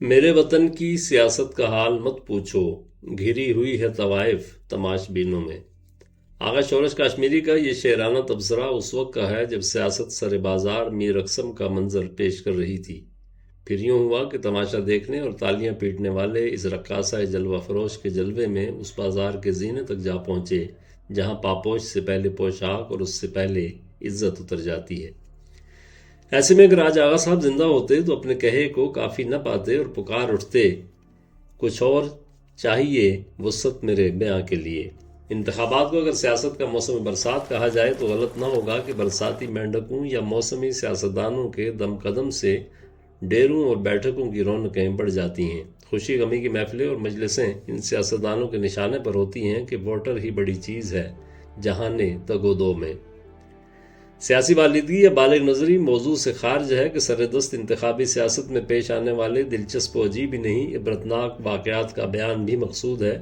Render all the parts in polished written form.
میرے وطن کی سیاست کا حال مت پوچھو، گھری ہوئی ہے طوائف تماش بینوں میں۔ آغا شورش کاشمیری کا یہ شعرانہ تبصرہ اس وقت کا ہے جب سیاست سر بازار میر اقسم کا منظر پیش کر رہی تھی۔ پھر یوں ہوا کہ تماشا دیکھنے اور تالیاں پیٹنے والے اس رقاصہ جلوہ فروش کے جلوے میں اس بازار کے زینے تک جا پہنچے جہاں پاپوش سے پہلے پوشاک اور اس سے پہلے عزت اتر جاتی ہے۔ ایسے میں اگر آج آغا صاحب زندہ ہوتے تو اپنے کہے کو کافی نہ پاتے اور پکار اٹھتے، کچھ اور چاہیے وسعت میرے بیاں کے لیے۔ انتخابات کو اگر سیاست کا موسم برسات کہا جائے تو غلط نہ ہوگا کہ برساتی مینڈکوں یا موسمی سیاستدانوں کے دم قدم سے ڈیروں اور بیٹھکوں کی رونقیں بڑھ جاتی ہیں۔ خوشی غمی کی محفلیں اور مجلسیں ان سیاستدانوں کے نشانے پر ہوتی ہیں کہ ووٹر ہی بڑی چیز ہے جہانے تگ و دو میں۔ سیاسی والدگی یا بالغ نظری موضوع سے خارج ہے کہ سردست انتخابی سیاست میں پیش آنے والے دلچسپ و عجیب ہی نہیں عبرتناک واقعات کا بیان بھی مقصود ہے۔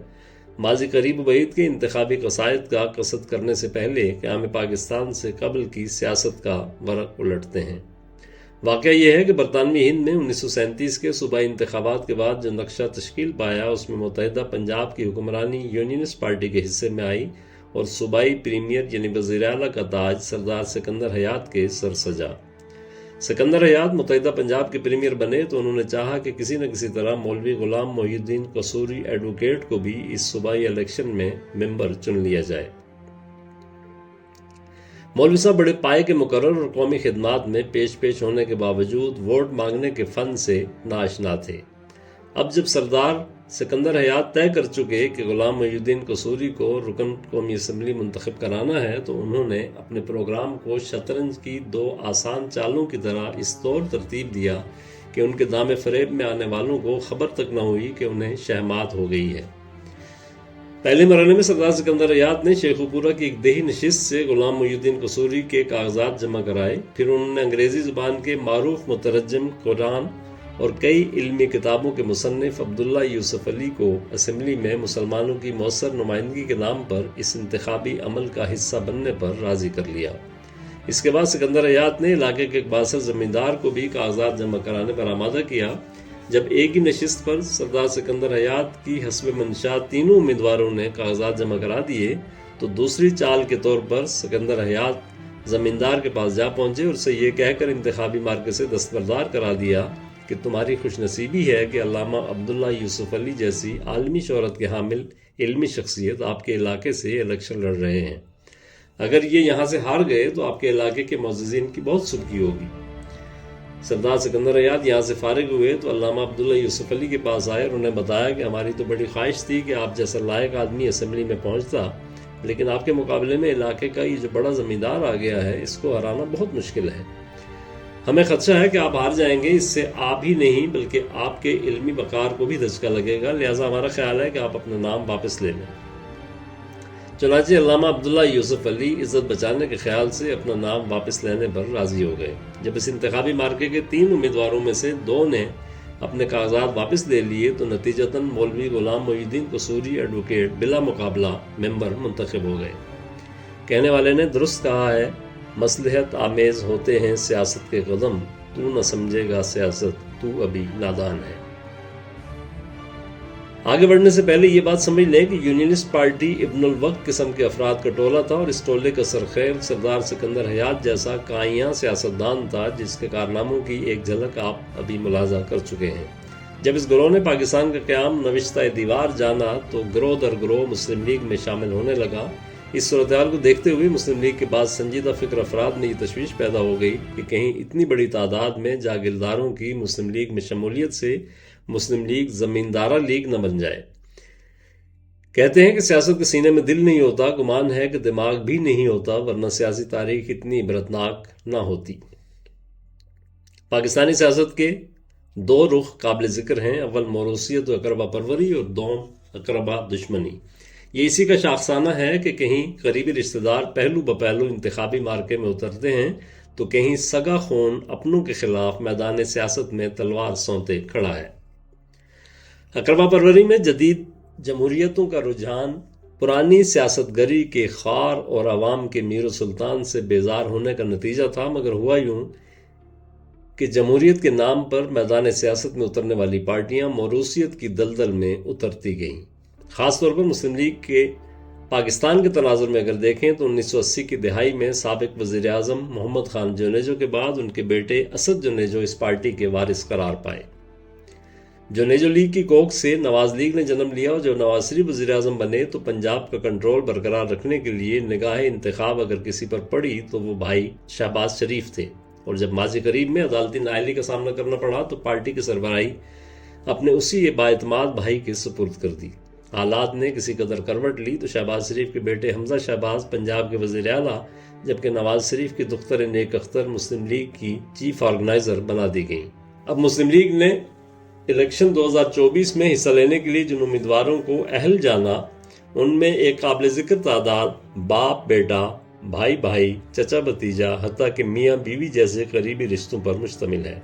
ماضی قریب بعید کے انتخابی قصائد کا قصد کرنے سے پہلے قیام پاکستان سے قبل کی سیاست کا ورق الٹتے ہیں۔ واقعہ یہ ہے کہ برطانوی ہند میں 1937 کے صوبائی انتخابات کے بعد جو نقشہ تشکیل پایا اس میں متحدہ پنجاب کی حکمرانی یونینسٹ پارٹی کے حصے میں آئی اور صوبائی پریمیئر یعنی وزیر اعلیٰ کا تاج سردار سکندر حیات کے سر سجا۔ سکندر حیات متحدہ پنجاب کے پریمیئر بنے تو انہوں نے چاہا کہ کسی نہ کسی طرح مولوی غلام محی الدین قصوری ایڈوکیٹ کو بھی اس صوبائی الیکشن میں ممبر چن لیا جائے۔ مولوی صاحب بڑے پائے کے مقرر اور قومی خدمات میں پیش ہونے کے باوجود ووٹ مانگنے کے فن سے ناآشنا تھے۔ اب جب سردار سکندر حیات طے کر چکے کہ غلام محی الدین قصوری کو رکن قومی اسمبلی منتخب کرانا ہے تو انہوں نے اپنے پروگرام کو شطرنج کی دو آسان چالوں کی طرح اس طور ترتیب دیا کہ ان کے دام فریب میں آنے والوں کو خبر تک نہ ہوئی کہ انہیں شہمات ہو گئی ہے۔ پہلے مرحلے میں سردار سکندر حیات نے شیخو پورہ کی ایک دیہی نشست سے غلام محی الدین قصوری کے کاغذات جمع کرائے۔ پھر انہوں نے انگریزی زبان کے معروف مترجم قرآن اور کئی علمی کتابوں کے مصنف عبداللہ یوسف علی کو اسمبلی میں مسلمانوں کی مؤثر نمائندگی کے نام پر اس انتخابی عمل کا حصہ بننے پر راضی کر لیا۔ اس کے بعد سکندر حیات نے علاقے کے ایک بااثر زمیندار کو بھی کاغذات جمع کرانے پر آمادہ کیا۔ جب ایک ہی نشست پر سردار سکندر حیات کی حسب منشا تینوں امیدواروں نے کاغذات جمع کرا دیے تو دوسری چال کے طور پر سکندر حیات زمیندار کے پاس جا پہنچے اور اسے یہ کہہ کر انتخابی مارکے سے دستبردار کرا دیا کہ تمہاری خوش نصیبی ہے کہ علامہ عبداللہ یوسف علی جیسی عالمی شہرت کے حامل علمی شخصیت آپ کے علاقے سے الیکشن لڑ رہے ہیں۔ اگر یہ یہاں سے ہار گئے تو آپ کے علاقے کے معززین کی بہت سبکی ہوگی۔ سردار سکندر حیات یہاں سے فارغ ہوئے تو علامہ عبداللہ یوسف علی کے پاس آئے اور انہیں بتایا کہ ہماری تو بڑی خواہش تھی کہ آپ جیسا لائق آدمی اسمبلی میں پہنچتا، لیکن آپ کے مقابلے میں علاقے کا یہ جو بڑا زمیندار آ گیا ہے اس کو ہرانا بہت مشکل ہے۔ ہمیں خدشہ ہے کہ آپ ہار جائیں گے، اس سے آپ ہی نہیں بلکہ آپ کے علمی وقار کو بھی دھچکا لگے گا، لہٰذا ہمارا خیال ہے کہ آپ اپنا نام واپس لے لیں۔ چنانچہ علامہ عبداللہ یوسف علی عزت بچانے کے خیال سے اپنا نام واپس لینے پر راضی ہو گئے۔ جب اس انتخابی مارکے کے 3 امیدواروں میں سے 2 نے اپنے کاغذات واپس لے لیے تو نتیجتاً مولوی غلام محی الدین قصوری ایڈوکیٹ بلا مقابلہ ممبر منتخب ہو گئے۔ کہنے والے نے درست کہا ہے، مصلحت آمیز ہوتے ہیں سیاست کے قدم، تو نہ سمجھے گا سیاست تو ابھی نادان ہے۔ آگے بڑھنے سے پہلے یہ بات سمجھ لیں کہ یونینسٹ پارٹی ابن الوقت قسم کے افراد کا ٹولہ تھا اور اس ٹولے کا سرخیر سردار سکندر حیات جیسا کائیاں سیاستدان تھا جس کے کارناموں کی ایک جھلک آپ ابھی ملاحظہ کر چکے ہیں۔ جب اس گروہ نے پاکستان کا قیام نوشتہ دیوار جانا تو گروہ در گروہ مسلم لیگ میں شامل ہونے لگا۔ اس صورتحال کو دیکھتے ہوئے مسلم لیگ کے بعض سنجیدہ فکر افراد میں یہ تشویش پیدا ہو گئی کہ کہیں اتنی بڑی تعداد میں جاگیرداروں کی مسلم لیگ میں شمولیت سے مسلم لیگ زمیندارہ لیگ نہ بن جائے۔ کہتے ہیں کہ سیاست کے سینے میں دل نہیں ہوتا، گمان ہے کہ دماغ بھی نہیں ہوتا، ورنہ سیاسی تاریخ اتنی عبرتناک نہ ہوتی۔ پاکستانی سیاست کے 2 رخ قابل ذکر ہیں، اول موروثیت و اقربا پروری اور دوم اقربا دشمنی۔ یہ اسی کا شاخسانہ ہے کہ کہیں قریبی رشتہ دار پہلو بپہلو انتخابی مارکے میں اترتے ہیں تو کہیں سگا خون اپنوں کے خلاف میدان سیاست میں تلوار سونتے کھڑا ہے۔ اقربا پروری میں جدید جمہوریتوں کا رجحان پرانی سیاست گری کے خار اور عوام کے میر و سلطان سے بیزار ہونے کا نتیجہ تھا، مگر ہوا یوں کہ جمہوریت کے نام پر میدان سیاست میں اترنے والی پارٹیاں موروثیت کی دلدل میں اترتی گئیں۔ خاص طور پر مسلم لیگ کے پاکستان کے تناظر میں اگر دیکھیں تو 1980 کی دہائی میں سابق وزیر اعظم محمد خان جونیجو کے بعد ان کے بیٹے اسد جونیجو اس پارٹی کے وارث قرار پائے۔ جونیجو لیگ کی کوکھ سے نواز لیگ نے جنم لیا، اور جب نواز شریف وزیر اعظم بنے تو پنجاب کا کنٹرول برقرار رکھنے کے لیے نگاہ انتخاب اگر کسی پر پڑی تو وہ بھائی شہباز شریف تھے، اور جب ماضی قریب میں عدالتی نااہلی کا سامنا کرنا پڑا تو پارٹی کی سربراہی اپنے اسی بااعتماد بھائی کے سپرد کر دی۔ حالات نے کسی قدر کروٹ لی تو شہباز شریف کے بیٹے حمزہ شہباز پنجاب کے وزیر اعلیٰ، جبکہ نواز شریف کی دختر نیک اختر مسلم لیگ کی چیف آرگنائزر بنا دی گئیں۔ اب مسلم لیگ نے الیکشن 2024 میں حصہ لینے کے لیے جن امیدواروں کو اہل جانا، ان میں ایک قابل ذکر تعداد باپ بیٹا، بھائی بھائی، چچا بھتیجا، حتیٰ کہ میاں بیوی جیسے قریبی رشتوں پر مشتمل ہے۔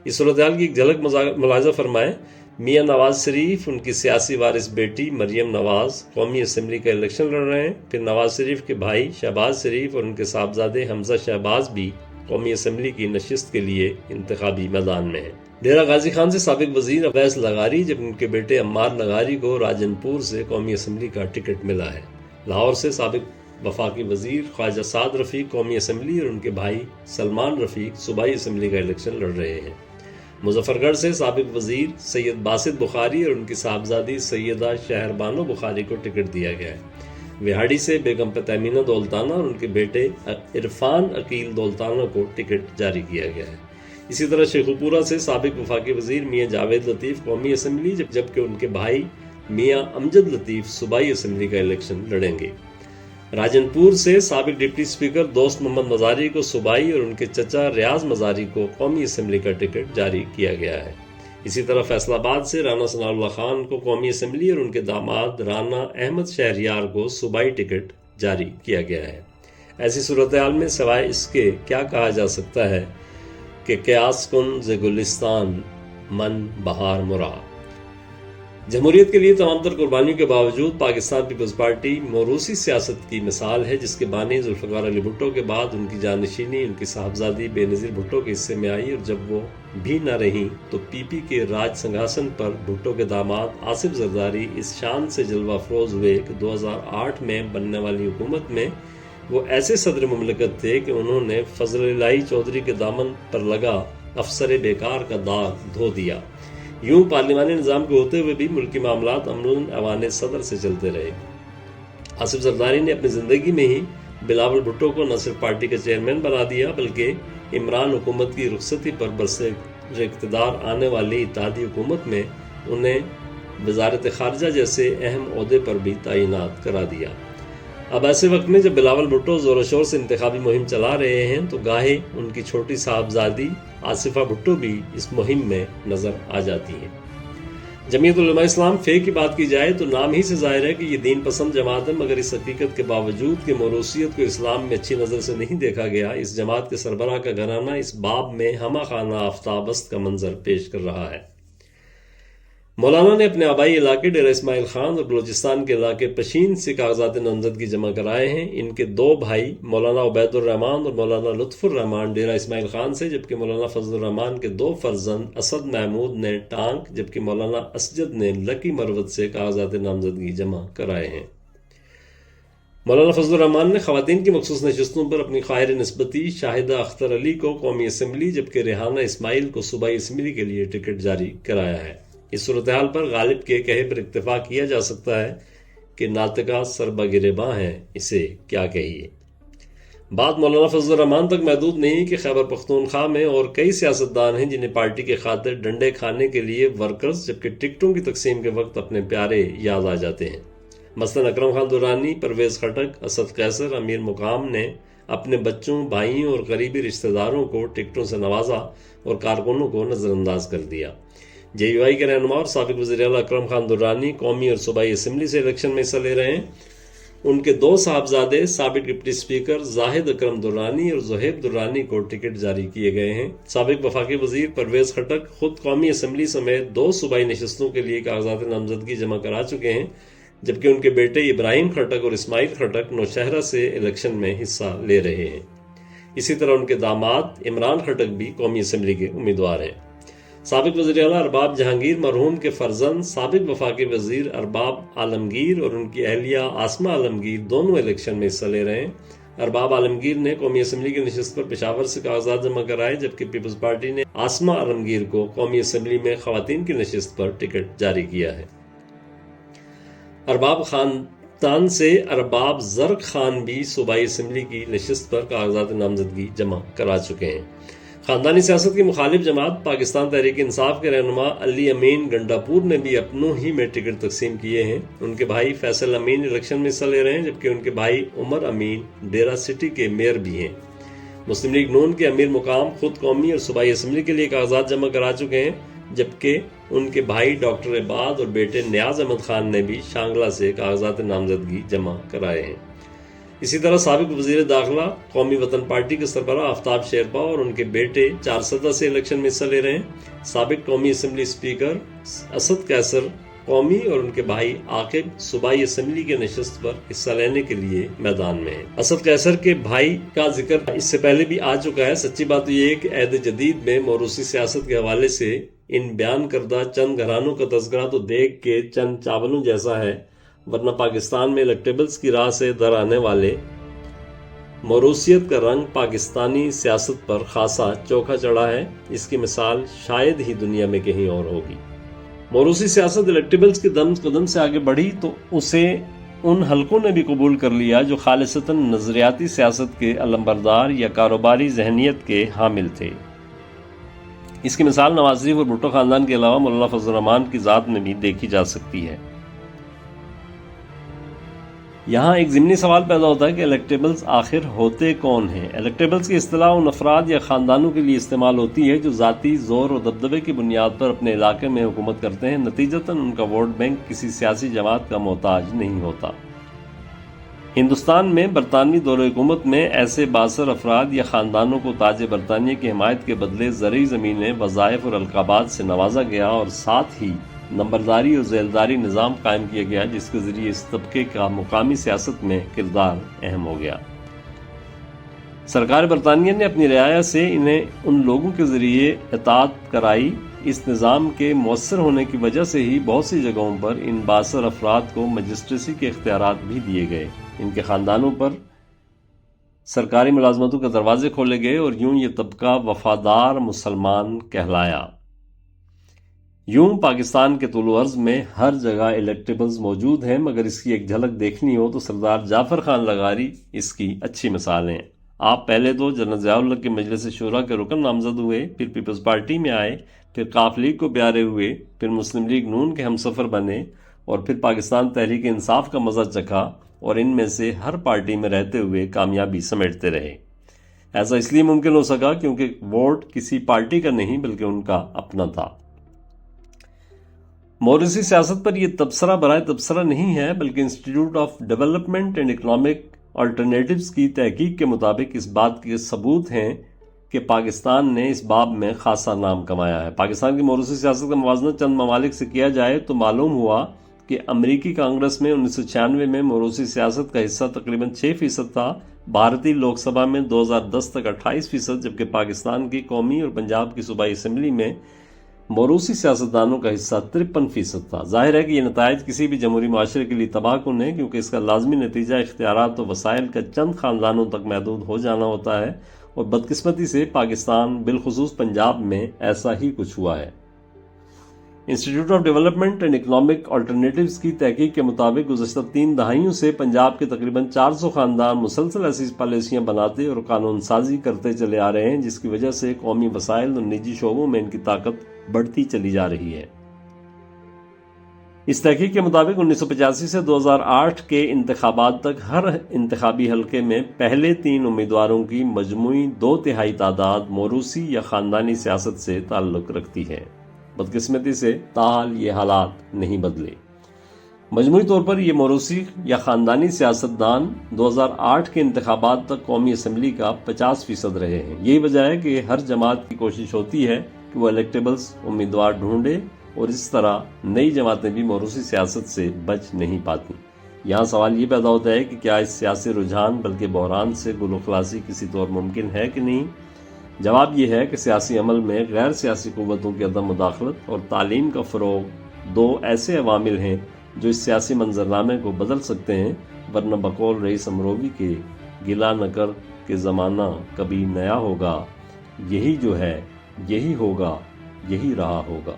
اس صورتحال کی ایک جھلک ملاحظہ فرمائیں۔ میاں نواز شریف، ان کی سیاسی وارث بیٹی مریم نواز قومی اسمبلی کا الیکشن لڑ رہے ہیں، پھر نواز شریف کے بھائی شہباز شریف اور ان کے صاحبزادے حمزہ شہباز بھی قومی اسمبلی کی نشست کے لیے انتخابی میدان میں ہیں۔ ڈیرہ غازی خان سے سابق وزیر اویس لغاری، جب ان کے بیٹے عمار لغاری کو راجن پور سے قومی اسمبلی کا ٹکٹ ملا ہے۔ لاہور سے سابق وفاقی وزیر خواجہ سعد رفیق قومی اسمبلی اور ان کے بھائی سلمان رفیق صوبائی اسمبلی کا الیکشن لڑ رہے ہیں۔ مظفر گڑھ سے سابق وزیر سید باسط بخاری اور ان کی صاحبزادی سیدہ شہر بانو بخاری کو ٹکٹ دیا گیا ہے۔ وہاڑی سے بیگم تیمینہ دولتانہ اور ان کے بیٹے عرفان عقیل دولتانہ کو ٹکٹ جاری کیا گیا ہے۔ اسی طرح شیخوپورہ سے سابق وفاقی وزیر میاں جاوید لطیف قومی اسمبلی، جبکہ ان کے بھائی میاں امجد لطیف صوبائی اسمبلی کا الیکشن لڑیں گے۔ راجن پور سے سابق ڈپٹی اسپیکر دوست محمد مزاری کو صوبائی اور ان کے چچا ریاض مزاری کو قومی اسمبلی کا ٹکٹ جاری کیا گیا ہے۔ اسی طرح فیصل آباد سے رانا ثناء اللہ خان کو قومی اسمبلی اور ان کے داماد رانا احمد شہریار کو صوبائی ٹکٹ جاری کیا گیا ہے۔ ایسی صورتحال میں سوائے اس کے کیا کہا جا سکتا ہے کہ قیاس کن ز گلستان من بہار مرا۔ جمہوریت کے لیے تمام تر قربانیوں کے باوجود پاکستان پیپلز پارٹی موروثی سیاست کی مثال ہے، جس کے بانی ذوالفقار علی بھٹو کے بعد ان کی جانشینی ان کی صاحبزادی بے نظیر بھٹو کے حصے میں آئی، اور جب وہ بھی نہ رہیں تو پی پی کے راج سنگھاسن پر بھٹو کے داماد آصف زرداری اس شان سے جلوہ افروز ہوئے کہ 2008 میں بننے والی حکومت میں وہ ایسے صدر مملکت تھے کہ انہوں نے فضل الہی چودھری کے دامن پر لگا افسر بیکار کا داغ دھو دیا۔ یوں پارلیمانی نظام کے ہوتے ہوئے بھی ملکی معاملات امن ایوان صدر سے چلتے رہے۔ آصف زرداری نے اپنی زندگی میں ہی بلاول بھٹو کو نہ صرف پارٹی کا چیئرمین بنا دیا، بلکہ عمران حکومت کی رخصتی پر برسر اقتدار آنے والی اتحادی حکومت میں انہیں وزارت خارجہ جیسے اہم عہدے پر بھی تعینات کرا دیا۔ اب ایسے وقت میں جب بلاول بھٹو زور و شور سے انتخابی مہم چلا رہے ہیں تو گاہے ان کی چھوٹی صاحبزادی آصفہ بھٹو بھی اس مہم میں نظر آ جاتی ہیں۔ جمعیت علماء اسلام فے کی بات کی جائے تو نام ہی سے ظاہر ہے کہ یہ دین پسند جماعت ہے، مگر اس حقیقت کے باوجود کہ موروثیت کو اسلام میں اچھی نظر سے نہیں دیکھا گیا، اس جماعت کے سربراہ کا گھرانہ اس باب میں ہمہ خانہ آفتابست کا منظر پیش کر رہا ہے۔ مولانا نے اپنے آبائی علاقے ڈیرہ اسماعیل خان اور بلوچستان کے علاقے پشین سے کاغذات نامزدگی جمع کرائے ہیں۔ ان کے دو بھائی مولانا عبید الرحمان اور مولانا لطف الرحمان ڈیرہ اسماعیل خان سے، جبکہ مولانا فضل الرحمان کے دو فرزند اسد محمود نے ٹانک، جبکہ مولانا اسجد نے لکی مروت سے کاغذات نامزدگی جمع کرائے ہیں۔ مولانا فضل الرحمان نے خواتین کی مخصوص نشستوں پر اپنی خواہر نسبتی شاہدہ اختر علی کو قومی اسمبلی، جبکہ ریحانہ اسماعیل کو صوبائی اسمبلی کے لیے ٹکٹ جاری کرایا ہے۔ اس صورتحال پر غالب کے کہے پر اکتفا کیا جا سکتا ہے کہ ناطقہ سربا گریباں ہیں، اسے کیا کہیے۔ بات مولانا فضل الرحمان تک محدود نہیں کہ خیبر پختونخوا میں اور کئی سیاستدان ہیں جنہیں پارٹی کے خاطر ڈنڈے کھانے کے لیے ورکرز، جبکہ ٹکٹوں کی تقسیم کے وقت اپنے پیارے یاد آ جاتے ہیں۔ مثلا اکرم خان درانی، پرویز خٹک، اسد قیصر، امیر مقام نے اپنے بچوں، بھائیوں اور قریبی رشتہ داروں کو ٹکٹوں سے نوازا اور کارکنوں کو نظر انداز کر دیا۔ جے یو آئی کے رہنما اور سابق وزیر اعلیٰ اکرم خان درانی قومی اور صوبائی اسمبلی سے الیکشن میں حصہ لے رہے ہیں۔ ان کے دو صاحبزادے سابق ڈپٹی اسپیکر زاہد اکرم درانی اور زہیب درانی کو ٹکٹ جاری کیے گئے ہیں۔ سابق وفاقی وزیر پرویز خٹک خود قومی اسمبلی سمیت دو صوبائی نشستوں کے لیے کاغذات نامزدگی جمع کرا چکے ہیں، جبکہ ان کے بیٹے ابراہیم خٹک اور اسماعیل خٹک نوشہرہ سے الیکشن میں حصہ لے رہے ہیں۔ اسی طرح ان کے داماد عمران خٹک بھی قومی اسمبلی کے امیدوار ہیں۔ سابق وزیر اعلیٰ ارباب جہانگیر مرحوم کے فرزند سابق وفاقی وزیر ارباب عالمگیر اور ان کی اہلیہ عاصمہ عالمگیر دونوں الیکشن میں حصہ لے رہے ہیں۔ ارباب عالمگیر نے قومی اسمبلی کی نشست پر پشاور سے کاغذات جمع کرائے، جبکہ پیپلز پارٹی نے عاصمہ عالمگیر کو قومی اسمبلی میں خواتین کی نشست پر ٹکٹ جاری کیا ہے۔ ارباب خاندان سے ارباب زرق خان بھی صوبائی اسمبلی کی نشست پر کاغذات نامزدگی جمع کرا چکے ہیں۔ خاندانی سیاست کی مخالف جماعت پاکستان تحریک انصاف کے رہنما علی امین گنڈاپور نے بھی اپنوں ہی میں ٹکٹ تقسیم کیے ہیں۔ ان کے بھائی فیصل امین الیکشن میں حصہ لے رہے ہیں، جبکہ ان کے بھائی عمر امین ڈیرہ سٹی کے میئر بھی ہیں۔ مسلم لیگ نون کے امیر مقام خود قومی اور صوبائی اسمبلی کے لیے کاغذات جمع کرا چکے ہیں، جبکہ ان کے بھائی ڈاکٹر عباد اور بیٹے نیاز احمد خان نے بھی شانگلہ سے کاغذات نامزدگی جمع کرائے ہیں۔ اسی طرح سابق وزیر داخلہ قومی وطن پارٹی کے سربراہ آفتاب شیرپا اور ان کے بیٹے چارسدہ سے الیکشن میں حصہ لے رہے ہیں۔ سابق قومی اسمبلی اسپیکر اسد قیصر قومی اور ان کے بھائی عاقب صوبائی اسمبلی کے نشست پر حصہ لینے کے لیے میدان میں ہیں۔ اسد قیصر کے بھائی کا ذکر اس سے پہلے بھی آ چکا ہے۔ سچی بات یہ ہے کہ عہد جدید میں موروثی سیاست کے حوالے سے ان بیان کردہ چند گھرانوں کا تذکرہ تو دیکھ کے چند چاولوں جیسا ہے، ورنہ پاکستان میں الیکٹیبلز کی راہ سے در آنے والے موروثیت کا رنگ پاکستانی سیاست پر خاصا چوکھا چڑھا ہے۔ اس کی مثال شاید ہی دنیا میں کہیں اور ہوگی۔ موروثی سیاست الیکٹیبلز کے قدم سے آگے بڑھی تو اسے ان حلقوں نے بھی قبول کر لیا جو خالصتاً نظریاتی سیاست کے علمبردار یا کاروباری ذہنیت کے حامل تھے۔ اس کی مثال نواز شریف اور بھٹو خاندان کے علاوہ مولانا فضل الرحمان کی ذات میں بھی دیکھی جا سکتی ہے۔ یہاں ایک ضمنی سوال پیدا ہوتا ہے کہ الیکٹیبلز آخر ہوتے کون ہیں؟ الیکٹیبلز کی اصطلاح ان افراد یا خاندانوں کے لیے استعمال ہوتی ہے جو ذاتی زور اور دبدبے کی بنیاد پر اپنے علاقے میں حکومت کرتے ہیں۔ نتیجتاً ان کا ووٹ بینک کسی سیاسی جماعت کا محتاج نہیں ہوتا۔ ہندوستان میں برطانوی دور حکومت میں ایسے باثر افراد یا خاندانوں کو تاج برطانیہ کی حمایت کے بدلے زرعی زمینیں، وظائف اور القابات سے نوازا گیا اور ساتھ ہی نمبرداری اور ذیلداری نظام قائم کیا گیا، جس کے ذریعے اس طبقے کا مقامی سیاست میں کردار اہم ہو گیا۔ سرکار برطانیہ نے اپنی رعایا سے انہیں ان لوگوں کے ذریعے اطاعت کرائی۔ اس نظام کے مؤثر ہونے کی وجہ سے ہی بہت سی جگہوں پر ان باثر افراد کو مجسٹریسی کے اختیارات بھی دیے گئے، ان کے خاندانوں پر سرکاری ملازمتوں کے دروازے کھولے گئے اور یوں یہ طبقہ وفادار مسلمان کہلایا۔ یوں پاکستان کے طول و عرض میں ہر جگہ الیکٹیبلز موجود ہیں، مگر اس کی ایک جھلک دیکھنی ہو تو سردار جعفر خان لغاری اس کی اچھی مثال ہیں۔ آپ پہلے تو جنرل ضیاء الحق کے مجلس شورا کے رکن نامزد ہوئے، پھر پیپلز پارٹی میں آئے، پھر قاف لیگ کو پیارے ہوئے، پھر مسلم لیگ نون کے ہمسفر بنے اور پھر پاکستان تحریک انصاف کا مزہ چکھا اور ان میں سے ہر پارٹی میں رہتے ہوئے کامیابی سمیٹتے رہے۔ ایسا اس لیے ممکن ہو سکا کیونکہ ووٹ کسی پارٹی کا نہیں بلکہ ان کا اپنا تھا۔ موروثی سیاست پر یہ تبصرہ برائے تبصرہ نہیں ہے، بلکہ institute of development and economic alternatives کی تحقیق کے مطابق اس بات کے ثبوت ہیں کہ پاکستان نے اس باب میں خاصا نام کمایا ہے۔ پاکستان کی موروثی سیاست کا موازنہ چند ممالک سے کیا جائے تو معلوم ہوا کہ امریکی کانگریس میں 1996 میں موروثی سیاست کا حصہ تقریباً 6% تھا، بھارتی لوک سبھا میں 2010 تک 28%، جبکہ پاکستان کی قومی اور پنجاب کی صوبائی اسمبلی میں موروثی سیاستدانوں کا حصہ 53% تھا۔ ظاہر ہے کہ یہ نتائج کسی بھی جمہوری معاشرے کے لیے تباہ کن ہے، کیونکہ اس کا لازمی نتیجہ اختیارات و وسائل کا چند خاندانوں تک محدود ہو جانا ہوتا ہے، اور بدقسمتی سے پاکستان بالخصوص پنجاب میں ایسا ہی کچھ ہوا ہے۔ Institute of development and economic alternatives کی تحقیق کے مطابق گزشتہ 3 دہائیوں سے پنجاب کے تقریباً 400 خاندان مسلسل ایسی پالیسیاں بناتے اور قانون سازی کرتے چلے آ رہے ہیں، جس کی وجہ سے قومی وسائل اور نجی شعبوں میں ان کی طاقت بڑھتی چلی جا رہی ہے۔ اس تحقیق کے مطابق 1985 سے 2008 کے انتخابات تک ہر انتخابی حلقے میں پہلے 3 امیدواروں کی مجموعی 2/3 تعداد موروثی یا خاندانی سیاست سے تعلق رکھتی ہے۔ بدقسمتی سے تاحال یہ حالات نہیں بدلے۔ مجموعی طور پر یہ موروثی یا خاندانی سیاستدان 2008 کے انتخابات تک قومی اسمبلی کا 50% رہے ہیں۔ یہی وجہ ہے کہ ہر جماعت کی کوشش ہوتی ہے کہ وہ الیکٹیبلز امیدوار ڈھونڈے، اور اس طرح نئی جماعتیں بھی موروثی سیاست سے بچ نہیں پاتی۔ یہاں سوال یہ پیدا ہوتا ہے کہ کیا اس سیاسی رجحان بلکہ بحران سے گل و خلاصی کسی طور ممکن ہے کہ نہیں؟ جواب یہ ہے کہ سیاسی عمل میں غیر سیاسی قوتوں کی عدم مداخلت اور تعلیم کا فروغ دو ایسے عوامل ہیں جو اس سیاسی منظرنامے کو بدل سکتے ہیں، ورنہ بقول رئیس امروی کے گلا نہ کر کہ زمانہ کبھی نیا ہوگا، یہی جو ہے یہی ہوگا، یہی رہا ہوگا۔